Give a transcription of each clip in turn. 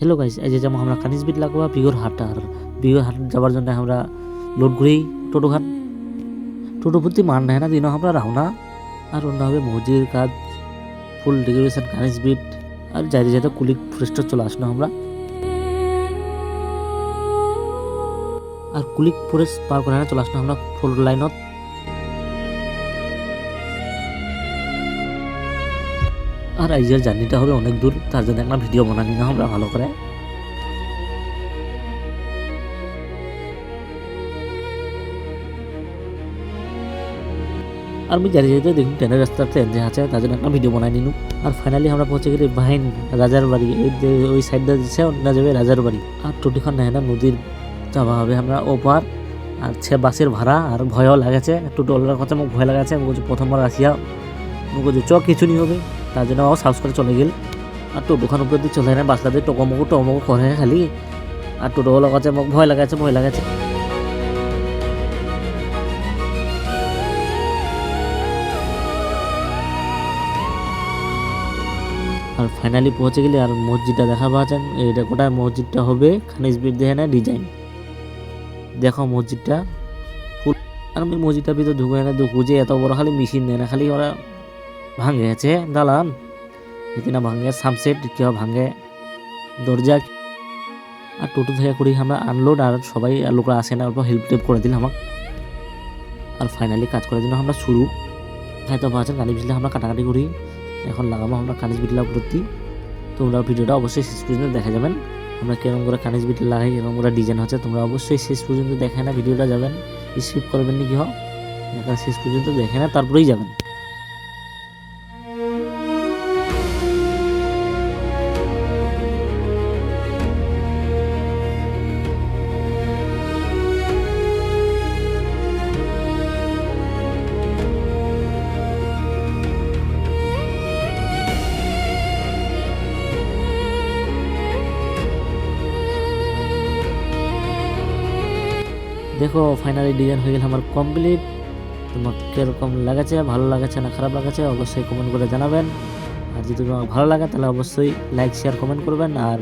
Hello guys, এই যে যেমন আমরা কানিজবিট লাগবা বিগর হাট, আর বিগর হাট যাবার জন্য আমরা লোড ঘুরি টোটো খান। টোটো প্রতি মান নেয় না দিন আমরা রাওনা। আর অন্য হবে মসজিদের কাজ, ফুল ডেকোরেশন কানিজবিট, আর যাইতে যাইতে কুলিক ফরেস্টর চলে আসলো আমরা। আর কুলিক ফরেস্ট পার করে চলে আসলো আমরা 4 লাইনত। আর আইজের জার্নিটা হবে অনেক দূর, তার জন্য একটা ভিডিও বানানি না আমরা ভালো করে। আর আমি যাই যেতে দেখুন ট্রেনের রাস্তার ট্রেন যে আছে, তার জন্য একটা ভিডিও বানাই নিনু। আর ফাইনালি আমরা পৌঁছে গেলি বাহিন রাজার বাড়ি। এই যে ওই সাইডটা দিচ্ছে অন্য যাবে রাজার বাড়ি। আর টোটিখন নেয় না নদীর যাওয়া হবে আমরা ওপার। আর বাসের ভাড়া আর ভয়ও লাগেছে, টোটোওয়ালার কথা মোক ভয় লাগাছে। আমি বলছি প্রথমবার আসিয়া মোক বলছি চ কিছু নি হবে, তার জন্য ও সাহস করে চলে গেল। আর টোটোখান উপর দিয়ে চলে না বাসলাতে টকমকু করে খালি। আর টোটোওয়ালার কাছে মোক ভয় লাগাছে। আর ফাইনালি পৌঁছে গেলে। আর মসজিদটা দেখা পাচ্ছেন, এইটা গোটা মসজিদটা হবে খানিজবিট দেখে না ডিজাইন। দেখো মসজিদটা ফুল। আর আমি মসজিদটার ভিতর ঢুকে না দেখু যে এত বড় খালি মেশিন দেয় না, খালি ওরা ভাঙে আছে দালান এতে না ভাঙে, সামসেট কেউ ভাঙে দরজা। আর টোটো থেকে করি আমরা আনলোড, আর সবাই লোকরা আসে না, অল্প হেল্প টেল্প করে দিল আমাকে। আর ফাইনালি কাজ করার জন্য আমরা শুরু হয়তো পাচ্ছেন কানিজ বিটলা আমরা কাটাকাটি করি। এখন লাগাবো আমরা কানিজ বিটলা প্রতি। তোমরা ভিডিওটা অবশ্যই শেষ পর্যন্ত দেখা যাবেন, আমরা কেরকম করে কানিজ বিটলা লাগাই, এরকম করে ডিজাইন হচ্ছে। তোমরা অবশ্যই শেষ পর্যন্ত দেখে না ভিডিওটা যাবেন, স্কিপ করবেন না কি হোক, শেষ পর্যন্ত দেখে না তারপরেই যাবেন। দেখো ফাইনালি ডিজাইন হয়ে গেল আমার কমপ্লিট। তোমার কীরকম লাগাচ্ছে, ভালো লাগাচ্ছে না খারাপ লাগাচ্ছে অবশ্যই কমেন্ট করে জানাবেন। আর যদি তোমার ভালো লাগে তাহলে অবশ্যই লাইক শেয়ার কমেন্ট করবেন। আর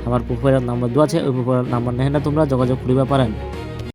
আমার প্রোফাইলের নাম্বার দেওয়া আছে, ওই প্রোফাইলের নাম্বার নেয় না তোমরা যোগাযোগ করিবা পারেন।